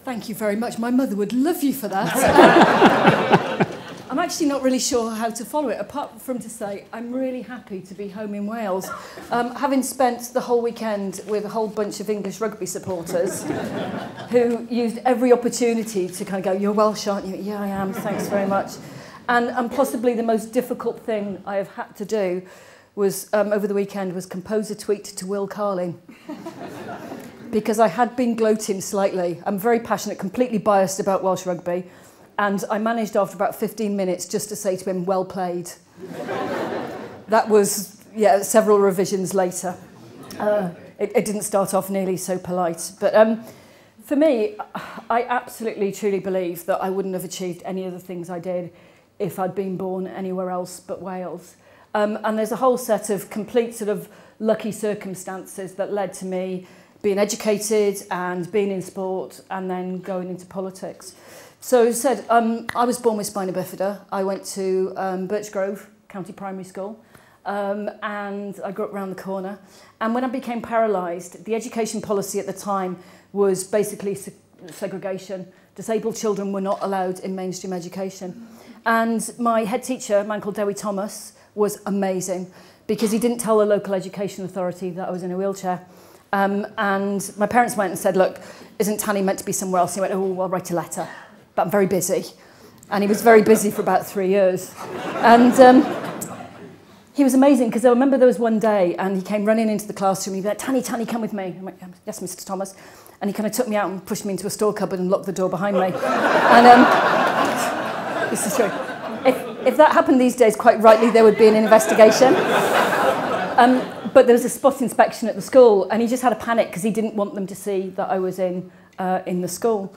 Thank you very much. My mother would love you for that. I'm actually not really sure how to follow it, apart from to say I'm really happy to be home in Wales. Having spent the whole weekend with a whole bunch of English rugby supporters who used every opportunity to kind of go, "You're Welsh, aren't you?" "Yeah, I am, thanks very much." And possibly the most difficult thing I have had to do was, over the weekend, was compose a tweet to Will Carling. Because I had been gloating slightly. I'm very passionate, completely biased about Welsh rugby. And I managed after about 15 minutes just to say to him, "Well played." That was, yeah, several revisions later. It didn't start off nearly so polite. But for me, I absolutely, truly believe that I wouldn't have achieved any of the things I did if I'd been born anywhere else but Wales. And there's a whole set of complete sort of lucky circumstances that led to me being educated and being in sport and then going into politics. So as I said, I was born with spina bifida. I went to Birchgrove County Primary School and I grew up around the corner. And when I became paralysed, the education policy at the time was basically segregation. Disabled children were not allowed in mainstream education. And my head teacher, a man called Dewi Thomas, was amazing because he didn't tell the local education authority that I was in a wheelchair. And my parents went and said, "Look, isn't Tanny meant to be somewhere else?" He went, "Oh, I'll write a letter, but I'm very busy." And he was very busy for about 3 years. And he was amazing because I remember there was one day and he came running into the classroom. He was like, "Tanny, Tanny, come with me." I went, "Yes, Mr. Thomas." And he kind of took me out and pushed me into a store cupboard and locked the door behind me. And this is true. If that happened these days, quite rightly, there would be an investigation. But there was a spot inspection at the school, and he just had a panic because he didn't want them to see that I was in the school.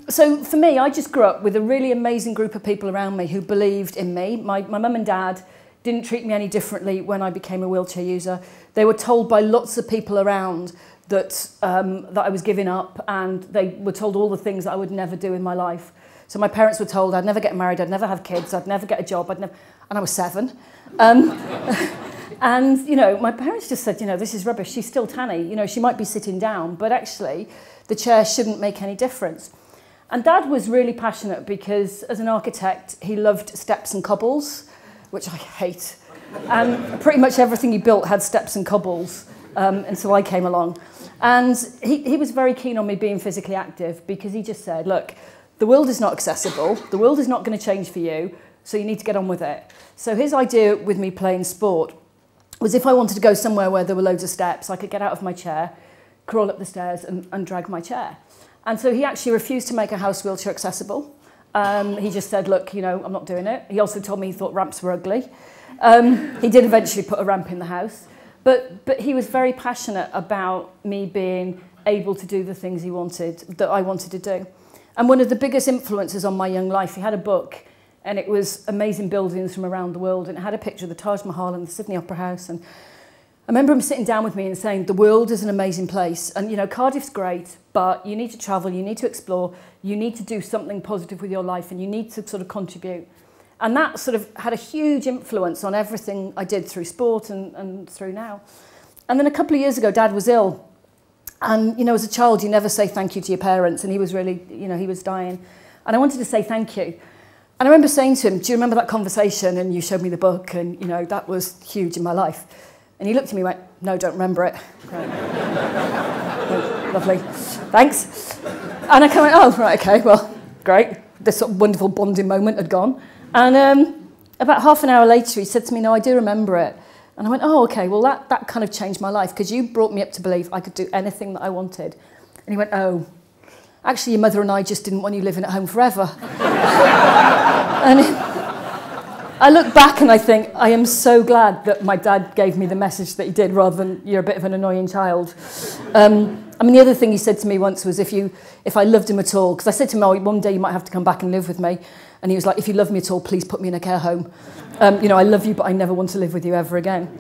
So for me, I just grew up with a really amazing group of people around me who believed in me. My mum and dad didn't treat me any differently when I became a wheelchair user. They were told by lots of people around that I was giving up, and they were told all the things that I would never do in my life. So my parents were told I'd never get married, I'd never have kids, I'd never get a job, and I was 7. And, you know, my parents just said, you know, this is rubbish. She's still Tanny. You know, she might be sitting down, but actually the chair shouldn't make any difference. And Dad was really passionate because as an architect, he loved steps and cobbles, which I hate. And pretty much everything he built had steps and cobbles until I came along. And he was very keen on me being physically active because he just said, look, the world is not accessible. The world is not going to change for you, so you need to get on with it. So his idea with me playing sport was if I wanted to go somewhere where there were loads of steps, I could get out of my chair, crawl up the stairs and drag my chair. And so he actually refused to make a house wheelchair accessible. He just said, look, you know, I'm not doing it. He also told me he thought ramps were ugly. He did eventually put a ramp in the house. But he was very passionate about me being able to do the things that I wanted to do. And one of the biggest influences on my young life, he had a book, and it was amazing buildings from around the world, and it had a picture of the Taj Mahal and the Sydney Opera House. And I remember him sitting down with me and saying, the world is an amazing place, and you know, Cardiff's great, but you need to travel, you need to explore, you need to do something positive with your life, and you need to sort of contribute. And that sort of had a huge influence on everything I did through sport and through now. And then a couple of years ago, Dad was ill. And, you know, as a child, you never say thank you to your parents, and he was really, you know, he was dying. And I wanted to say thank you. And I remember saying to him, do you remember that conversation? And you showed me the book, and, you know, that was huge in my life. And he looked at me and went, no, don't remember it. Oh, lovely, thanks. And I kind of went, oh, right, okay, well, great. This sort of wonderful bonding moment had gone. And about half an hour later, he said to me, no, I do remember it. And I went, oh, okay, well, that kind of changed my life because you brought me up to believe I could do anything that I wanted. And he went, oh, actually, your mother and I just didn't want you living at home forever. And I look back and I think, I am so glad that my dad gave me the message that he did rather than you're a bit of an annoying child. I mean, the other thing he said to me once was if I loved him at all, because I said to him, oh, one day you might have to come back and live with me. And he was like, if you love me at all, please put me in a care home. You know, I love you, but I never want to live with you ever again.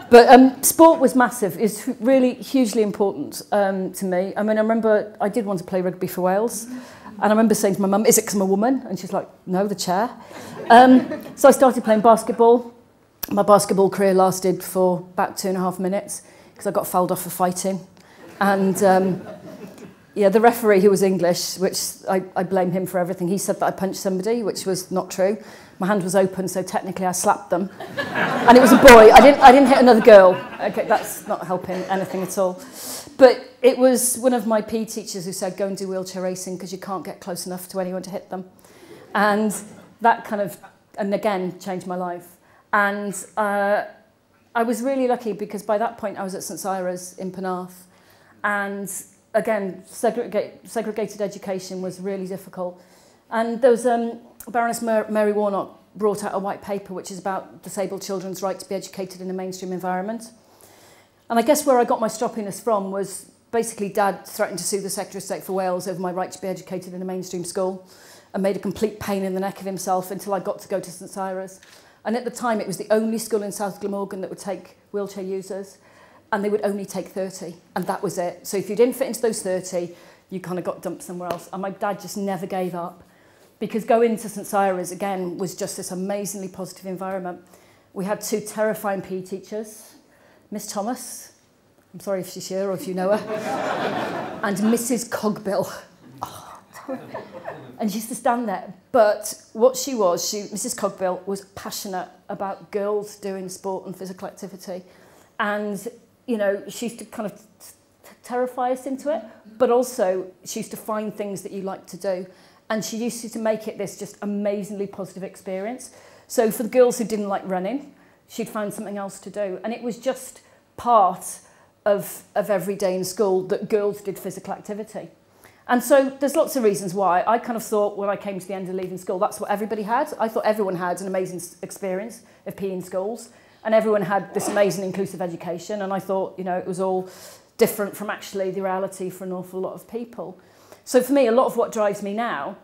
But sport was massive. It's really hugely important to me. I mean, I remember I did want to play rugby for Wales. And I remember saying to my mum, is it because I'm a woman? And she's like, no, the chair. So I started playing basketball. My basketball career lasted for about 2.5 minutes because I got fouled off for fighting. And, Yeah, the referee, who was English, which I blame him for everything, he said that I punched somebody, which was not true. My hand was open, so technically I slapped them. And it was a boy. I didn't hit another girl. Okay, that's not helping anything at all. But it was one of my PE teachers who said, go and do wheelchair racing because you can't get close enough to anyone to hit them. And that kind of, and again, changed my life. And I was really lucky because by that point I was at St Cyra's in Penarth. And again, segregated education was really difficult. And there was Baroness Mary Warnock brought out a white paper which is about disabled children's right to be educated in a mainstream environment. And I guess where I got my stroppiness from was basically Dad threatened to sue the Secretary of State for Wales over my right to be educated in a mainstream school and made a complete pain in the neck of himself until I got to go to St Cyra's. And at the time it was the only school in South Glamorgan that would take wheelchair users, and they would only take 30, and that was it. So if you didn't fit into those 30, you kind of got dumped somewhere else. And my dad just never gave up, because going to St Cyra's, again, was just this amazingly positive environment. We had 2 terrifying PE teachers, Miss Thomas, I'm sorry if she's here or if you know her, and Mrs Cogbill. Oh, and she used to stand there. But what she was, Mrs Cogbill, was passionate about girls doing sport and physical activity. And, you know, she used to kind of terrify us into it, but also she used to find things that you like to do. And she used to make it this just amazingly positive experience. So for the girls who didn't like running, she'd find something else to do. And it was just part of every day in school that girls did physical activity. And so there's lots of reasons why. I kind of thought when I came to the end of leaving school, that's what everybody had. I thought everyone had an amazing experience of PE in schools, and everyone had this amazing inclusive education. And I thought, you know, it was all different from actually the reality for an awful lot of people. So for me, a lot of what drives me now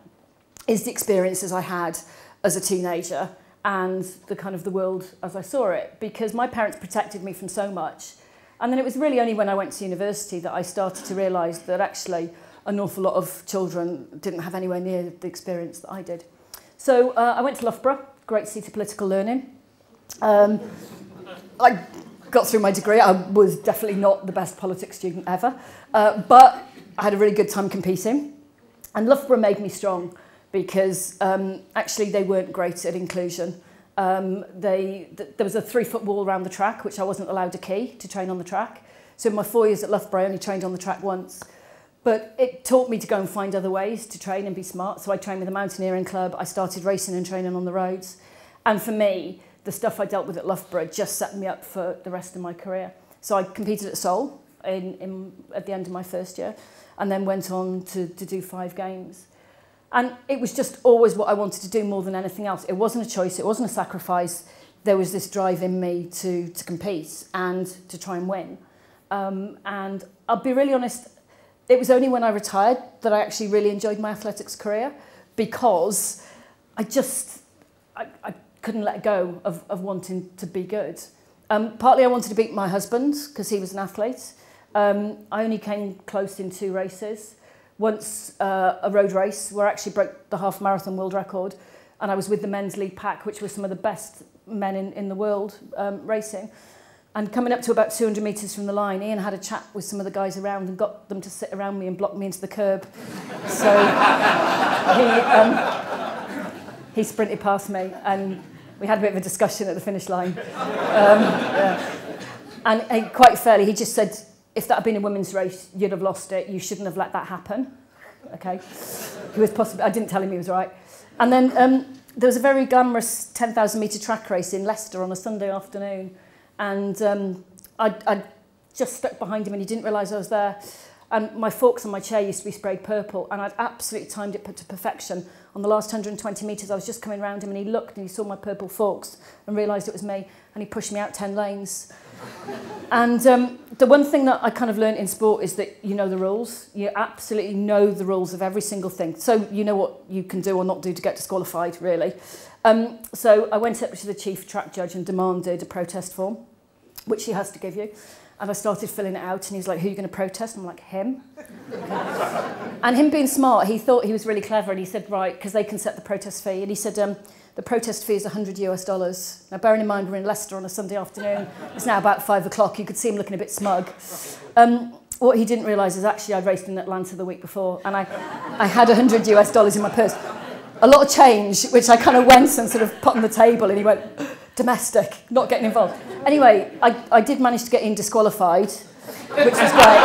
is the experiences I had as a teenager and the kind of the world as I saw it, because my parents protected me from so much. And then it was really only when I went to university that I started to realise that actually an awful lot of children didn't have anywhere near the experience that I did. So I went to Loughborough, great seat of political learning. I got through my degree. I was definitely not the best politics student ever, but I had a really good time competing. And Loughborough made me strong because actually they weren't great at inclusion. There was a 3-foot wall around the track, which I wasn't allowed to key to train on the track. So in my 4 years at Loughborough, I only trained on the track once. But it taught me to go and find other ways to train and be smart. So I trained with a mountaineering club. I started racing and training on the roads. And for me, the stuff I dealt with at Loughborough just set me up for the rest of my career. So I competed at Seoul at the end of my first year, and then went on to do 5 games. And it was just always what I wanted to do more than anything else. It wasn't a choice. It wasn't a sacrifice. There was this drive in me to compete and to try and win. And I'll be really honest, it was only when I retired that I actually really enjoyed my athletics career, because I couldn't let go of wanting to be good. Partly I wanted to beat my husband because he was an athlete. I only came close in 2 races. Once a road race where I actually broke the half marathon world record, and I was with the men's lead pack, which was some of the best men in the world racing. And coming up to about 200 metres from the line, Ian had a chat with some of the guys around and got them to sit around me and block me into the curb. So he sprinted past me, and we had a bit of a discussion at the finish line. Yeah. And quite fairly, he just said, if that had been a women's race, you'd have lost it. You shouldn't have let that happen. Okay. He was possibly, I didn't tell him he was right. And then there was a very glamorous 10,000 metre track race in Leicester on a Sunday afternoon. And I just stuck behind him and he didn't realise I was there. And my forks on my chair used to be sprayed purple, and I'd absolutely timed it to perfection. On the last 120 metres, I was just coming around him and he looked and he saw my purple forks and realised it was me, and he pushed me out 10 lanes. And the one thing that I kind of learned in sport is that you know the rules. You absolutely know the rules of every single thing. So you know what you can do or not do to get disqualified, really. So I went up to the chief track judge and demanded a protest form, which he has to give you. And I started filling it out, and he's like, who are you going to protest? And I'm like, him. And him being smart, he thought he was really clever, and he said, right, because they can set the protest fee. And he said, the protest fee is $100. Now, bearing in mind we're in Leicester on a Sunday afternoon, it's now about 5 o'clock. You could see him looking a bit smug. And what he didn't realise is actually I'd raced in Atlanta the week before, and I had $100 US in my purse. A lot of change, which I kind of went and sort of put on the table, and he went, domestic, not getting involved. Anyway, I did manage to get in disqualified, which was great.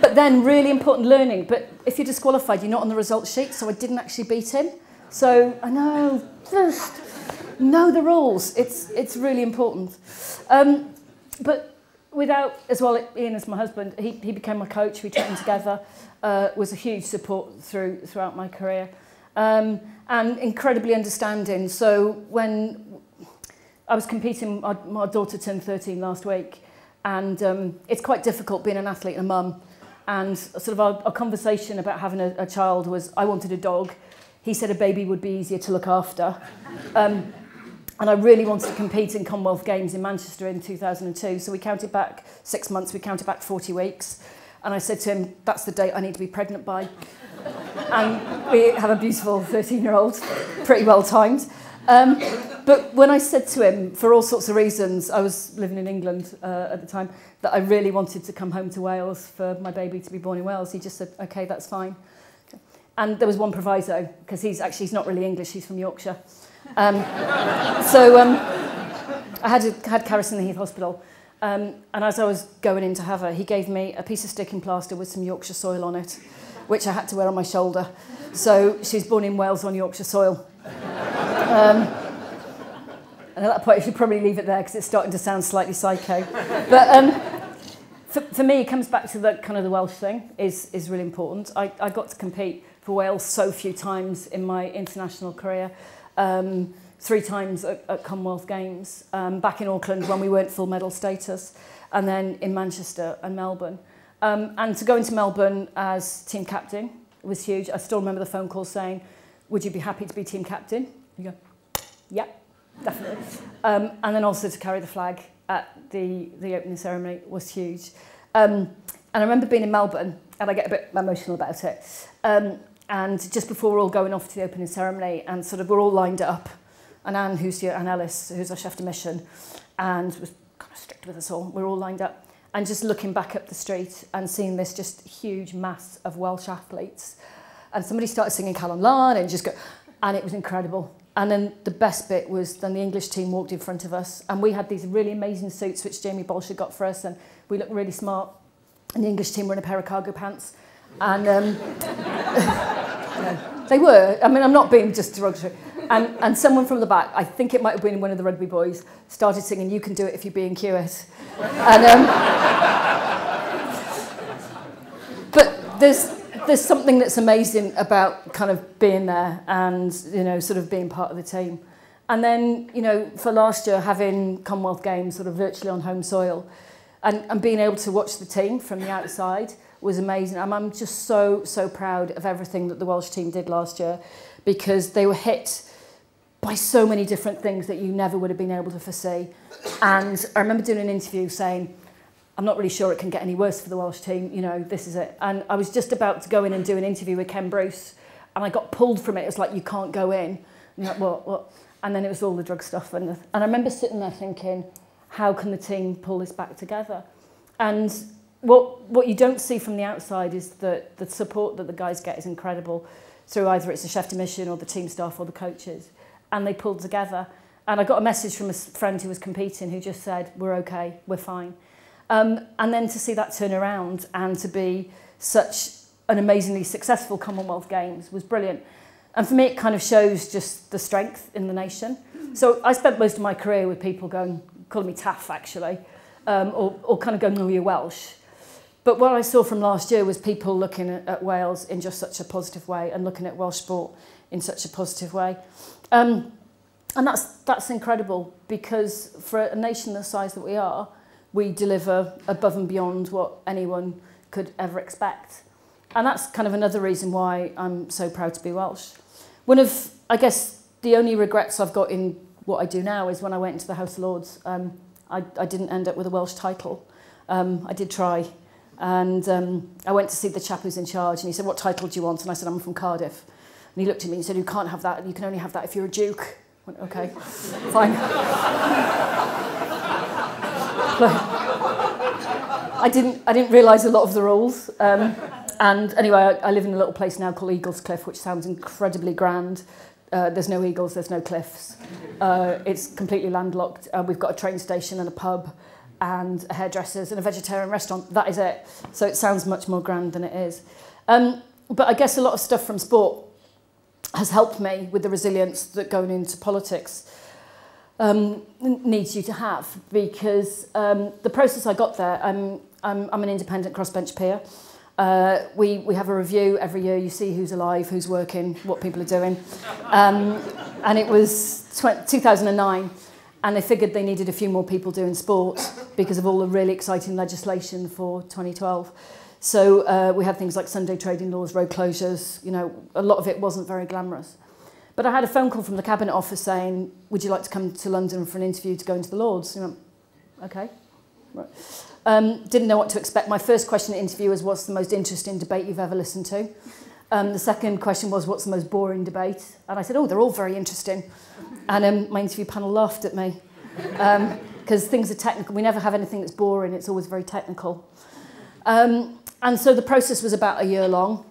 But then really important learning, but if you're disqualified, you're not on the results sheet, so I didn't actually beat him. So I know, just know the rules. It's really important. But without, as well, Ian as my husband, he became my coach, we trained together, was a huge support throughout my career. And incredibly understanding. So when I was competing, my daughter turned 13 last week, and it's quite difficult being an athlete and a mum. And sort of our conversation about having a child was, I wanted a dog. He said a baby would be easier to look after. And I really wanted to compete in Commonwealth Games in Manchester in 2002. So we counted back 6 months, we counted back 40 weeks. And I said to him, that's the date I need to be pregnant by. And we have a beautiful 13-year-old, pretty well timed. But when I said to him, for all sorts of reasons, I was living in England at the time, that I really wanted to come home to Wales for my baby to be born in Wales, he just said, okay, that's fine. Okay. And there was one proviso, because he's not really English, he's from Yorkshire. I had Caris in the Heath Hospital, and as I was going in to have her, he gave me a piece of sticking plaster with some Yorkshire soil on it, which I had to wear on my shoulder. So she's born in Wales on Yorkshire soil. And at that point, I should probably leave it there because it's starting to sound slightly psycho. But for me, it comes back to the kind of the Welsh thing is really important. I got to compete for Wales so few times in my international career. 3 times at Commonwealth Games, back in Auckland when we weren't full medal status, and then in Manchester and Melbourne. And to go into Melbourne as team captain was huge. I still remember the phone call saying, would you be happy to be team captain? You go, yeah, definitely. And then also to carry the flag at the opening ceremony was huge. And I remember being in Melbourne, and I get a bit emotional about it. And just before we're all going off to the opening ceremony, and sort of we're all lined up, and Anne Ellis, who's our chef de mission, and was kind of strict with us all, we're all lined up, and just looking back up the street and seeing this just huge mass of Welsh athletes. And somebody started singing Callum Lan and and it was incredible. And then the best bit was then the English team walked in front of us, and we had these really amazing suits which Jamie Bolsh had got for us, and we looked really smart. And the English team were in a pair of cargo pants. And they were. I mean, I'm not being just derogatory. And someone from the back, I think it might have been one of the rugby boys, started singing "You Can Do It If You Be in Kiwit." And but there's something that's amazing about kind of being there and, you know, sort of being part of the team. And then, you know, for last year, having Commonwealth Games sort of virtually on home soil and being able to watch the team from the outside was amazing. I'm just so proud of everything that the Welsh team did last year, because they were hit by so many different things that you never would have been able to foresee. And I remember doing an interview saying, I'm not really sure it can get any worse for the Welsh team, you know, this is it. And I was just about to go in and do an interview with Ken Bruce, and I got pulled from it. It was like, you can't go in. And you're like, what? And then it was all the drug stuff. And I remember sitting there thinking, how can the team pull this back together? And what you don't see from the outside is that the support that the guys get is incredible, through either it's the chef de mission or the team staff or the coaches. And they pulled together. And I got a message from a friend who was competing who just said, we're okay, we're fine. And then to see that turn around and to be such an amazingly successful Commonwealth Games was brilliant. And for me, it kind of shows just the strength in the nation. So I spent most of my career with people calling me Taff, actually, or kind of going, oh, you're Welsh. But what I saw from last year was people looking at Wales in just such a positive way and looking at Welsh sport in such a positive way. And that's incredible, because for a nation the size that we are, we deliver above and beyond what anyone could ever expect. And that's kind of another reason why I'm so proud to be Welsh. One of, I guess, the only regrets I've got in what I do now is when I went into the House of Lords, I didn't end up with a Welsh title. I did try. And I went to see the chap who's in charge, and he said, what title do you want? And I said, I'm from Cardiff. And he looked at me and said, you can't have that. You can only have that if you're a duke. I went, okay, fine. I didn't realise a lot of the rules. And anyway, I live in a little place now called Eagles Cliff, which sounds incredibly grand. There's no eagles, there's no cliffs. It's completely landlocked. We've got a train station and a pub and a hairdresser's and a vegetarian restaurant. That is it. So it sounds much more grand than it is. But I guess a lot of stuff from sport has helped me with the resilience that going into politics needs you to have, because the process I got there, I'm an independent crossbench peer. We have a review every year. You see who's alive, who's working, what people are doing. And it was 2009, and they figured they needed a few more people doing sport because of all the really exciting legislation for 2012. So we had things like Sunday trading laws, road closures. You know, a lot of it wasn't very glamorous. But I had a phone call from the Cabinet Office saying, would you like to come to London for an interview to go into the Lords? You know, okay, right. Didn't know what to expect. My first question at interview was, what's the most interesting debate you've ever listened to? The second question was, what's the most boring debate? And I said, oh, they're all very interesting. And my interview panel laughed at me because things are technical. We never have anything that's boring. It's always very technical. And so the process was about a year long.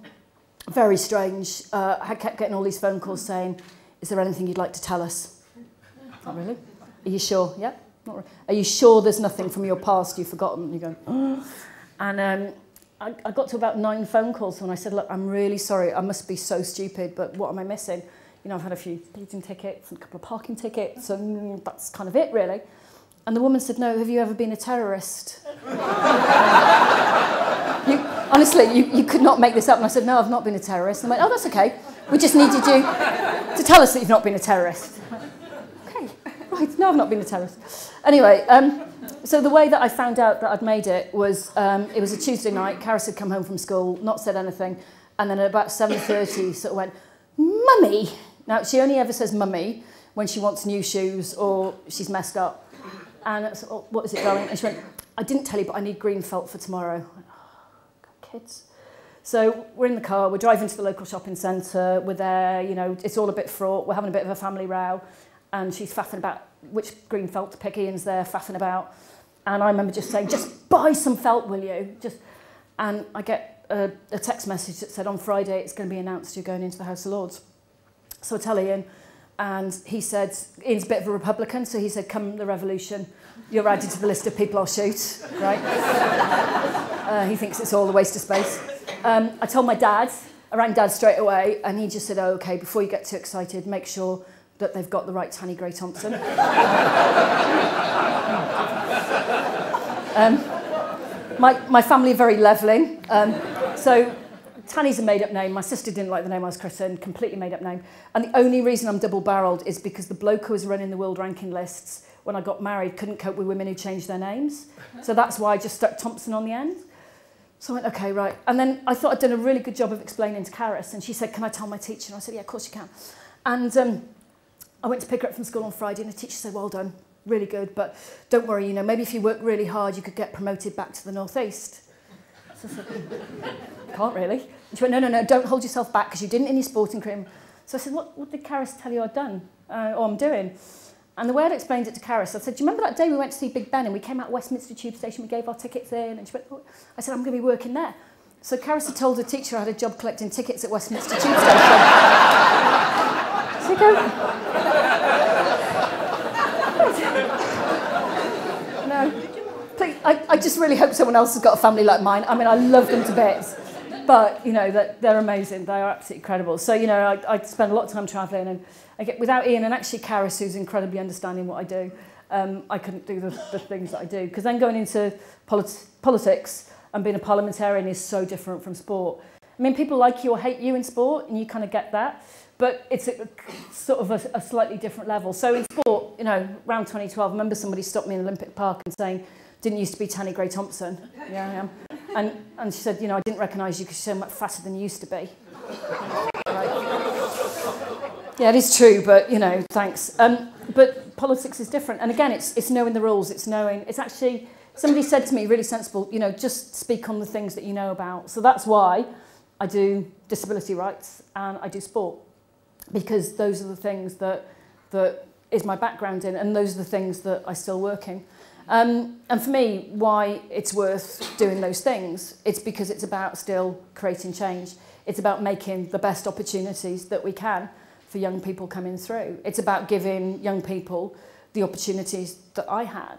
Very strange. I kept getting all these phone calls saying, is there anything you'd like to tell us? Not really. Are you sure? Yeah. Not really. Are you sure there's nothing from your past you've forgotten? You go, oh. And I got to about 9 phone calls when I said, look, I'm really sorry. I must be so stupid, but what am I missing? You know, I've had a few speeding tickets and a couple of parking tickets, and that's kind of it, really. And the woman said, no, have you ever been a terrorist? Honestly, you could not make this up. And I said, no, I've not been a terrorist. And I went, oh, that's okay. We just needed you to tell us that you've not been a terrorist. Okay, right, no, I've not been a terrorist. Anyway, so the way that I found out that I'd made it was a Tuesday night. Karis had come home from school, not said anything. And then at about 7:30, sort of went, Mummy. Now, she only ever says mummy when she wants new shoes or she's messed up. And I said, oh, what is it, darling? And she went, I didn't tell you, but I need green felt for tomorrow. I went, oh, kids. So we're in the car, we're driving to the local shopping centre, we're there, you know, it's all a bit fraught, we're having a bit of a family row, and she's faffing about which green felt to pick. Ian's there faffing about. And I remember just saying, just buy some felt, will you? And I get a text message that said, on Friday, it's going to be announced you're going into the House of Lords. So I tell Ian, and he said, Ian's a bit of a Republican, so he said, come the revolution, you're added to the list of people I'll shoot, right? He thinks it's all a waste of space. I told my dad, I rang Dad straight away, and he just said, oh, okay, before you get too excited, make sure that they've got the right Tanny Grey-Thompson. My family are very levelling, so Tanny's a made-up name. My sister didn't like the name I was christened, completely made-up name. And the only reason I'm double-barrelled is because the bloke who was running the world ranking lists when I got married couldn't cope with women who changed their names. So that's why I just stuck Thompson on the end. So I went, okay, right. And then I thought I'd done a really good job of explaining to Karis, and she said, can I tell my teacher? And I said, yeah, of course you can. And I went to pick her up from school on Friday, and the teacher said, well done, really good, but don't worry, you know, maybe if you work really hard, you could get promoted back to the North East. So I said, can't really. And she went, no, don't hold yourself back, because you didn't in your sporting career. So I said, what did Karis tell you I'd done, or I'm doing? And the way I'd explained it to Karis, I said, do you remember that day we went to see Big Ben and we came out of Westminster Tube Station, we gave our tickets in, and she went, oh. I said, I'm going to be working there. So Karis had told her teacher I had a job collecting tickets at Westminster Tube Station. So you go, no, please, I just really hope someone else has got a family like mine. I mean, I love them to bits, but, you know, they're amazing. They are absolutely incredible. So, you know, I spend a lot of time travelling, and I get, without Ian and actually Karis, who's incredibly understanding what I do, I couldn't do the things that I do. Because then going into politics and being a parliamentarian is so different from sport. I mean, people like you or hate you in sport, and you kind of get that, but it's sort of a slightly different level. So in sport, you know, around 2012, I remember somebody stopped me in Olympic Park and saying, didn't used to be Tanny Grey-Thompson. Yeah, I am. And she said, you know, I didn't recognise you because you're so much fatter than you used to be. Yeah, it is true, but, you know, thanks. But politics is different. And again, it's knowing the rules. It's actually, somebody said to me, really sensible, you know, just speak on the things that you know about. So that's why I do disability rights and I do sport, because those are the things that is my background in, and those are the things that I still work in. And for me, why it's worth doing those things, it's because it's about still creating change. It's about making the best opportunities that we can for young people coming through. It's about giving young people the opportunities that I had.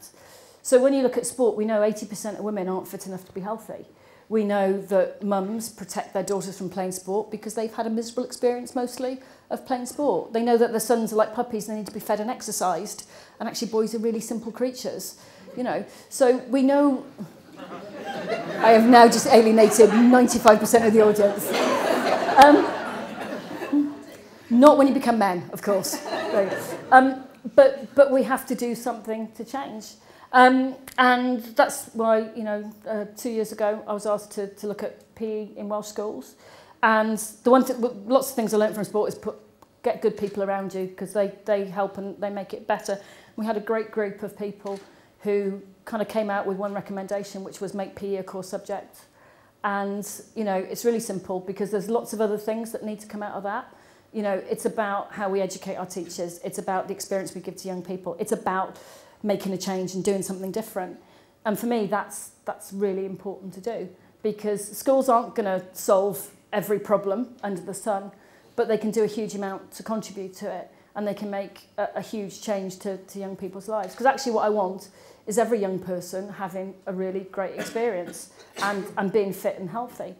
So when you look at sport, we know 80% of women aren't fit enough to be healthy. We know that mums protect their daughters from playing sport because they've had a miserable experience mostly of playing sport. They know that their sons are like puppies and they need to be fed and exercised. And actually boys are really simple creatures, you know. So we know... I have now just alienated 95% of the audience. Not when you become men, of course. But we have to do something to change. And that's why, you know, 2 years ago, I was asked to look at PE in Welsh schools. And the one lots of things I learned from sport is get good people around you because they help and they make it better. We had a great group of people who kind of came out with one recommendation, which was make PE a core subject. And, you know, it's really simple because there's lots of other things that need to come out of that. You know, it's about how we educate our teachers. It's about the experience we give to young people. It's about making a change and doing something different. And for me, that's really important to do because schools aren't going to solve every problem under the sun, but they can do a huge amount to contribute to it and they can make a huge change to young people's lives. Because actually what I want is every young person having a really great experience and being fit and healthy.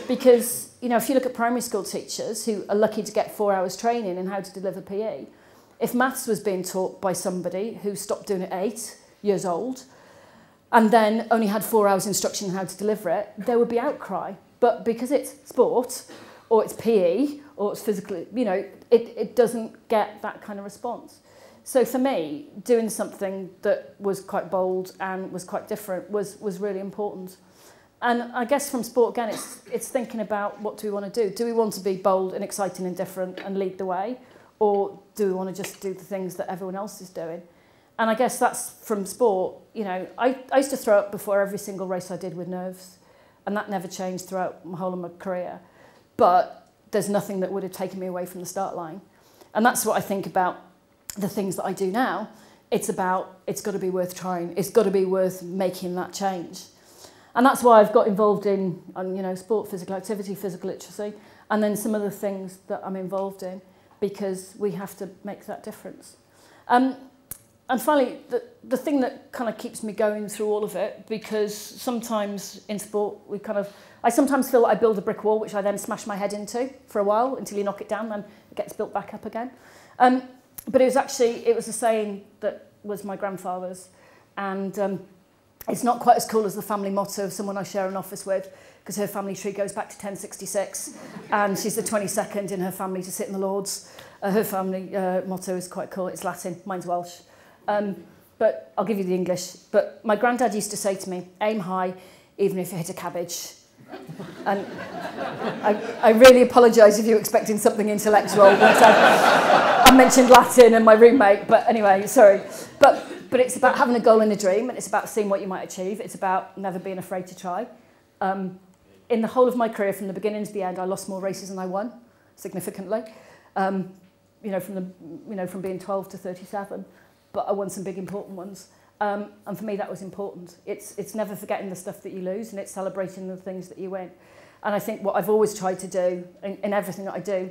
Because, you know, if you look at primary school teachers who are lucky to get 4 hours training in how to deliver PE, if maths was being taught by somebody who stopped doing it at 8 years old and then only had 4 hours instruction on how to deliver it, there would be outcry. But because it's sport or it's PE or it's physical, you know, it doesn't get that kind of response. So for me, doing something that was quite bold and was quite different was really important. And I guess from sport, again, it's thinking about what do we want to do? Do we want to be bold and exciting and different and lead the way? Or do we want to just do the things that everyone else is doing? And I guess that's from sport. You know, I used to throw up before every single race I did with nerves. And that never changed throughout my whole of my career. But there's nothing that would have taken me away from the start line. And that's what I think about the things that I do now. It's about, it's got to be worth trying. It's got to be worth making that change. And that's why I've got involved in, you know, sport, physical activity, physical literacy, and then some other things that I'm involved in, because we have to make that difference. And finally, the thing that kind of keeps me going through all of it, because sometimes in sport, I sometimes feel like I build a brick wall, which I then smash my head into for a while until you knock it down, then it gets built back up again. But it was a saying that was my grandfather's, and it's not quite as cool as the family motto of someone I share an office with, because her family tree goes back to 1066, and she's the 22nd in her family to sit in the Lords. Her family motto is quite cool. It's Latin. Mine's Welsh. But I'll give you the English. But my granddad used to say to me, aim high, even if you hit a cabbage. And I really apologise if you're expecting something intellectual. But I mentioned Latin and my roommate. But anyway, sorry. But it's about having a goal and a dream, and it's about seeing what you might achieve. It's about never being afraid to try. In the whole of my career, from the beginning to the end, I lost more races than I won, significantly. You know, from being 12 to 37, but I won some big important ones. And for me, that was important. It's never forgetting the stuff that you lose, and it's celebrating the things that you win. And I think what I've always tried to do in everything that I do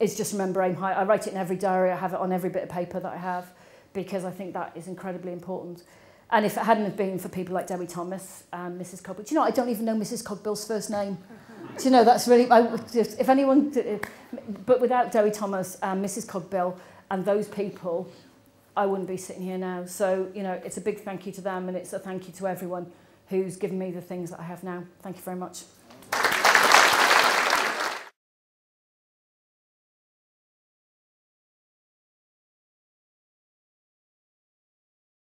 is just remember aim high. I write it in every diary. I have it on every bit of paper that I have, because I think that is incredibly important. And if it hadn't have been for people like Debbie Thomas and Mrs. Cogbill, do you know, I don't even know Mrs. Cogbill's first name. Do you know, that's really, if anyone, but without Debbie Thomas and Mrs. Cogbill and those people, I wouldn't be sitting here now. So, you know, it's a big thank you to them, and it's a thank you to everyone who's given me the things that I have now. Thank you very much.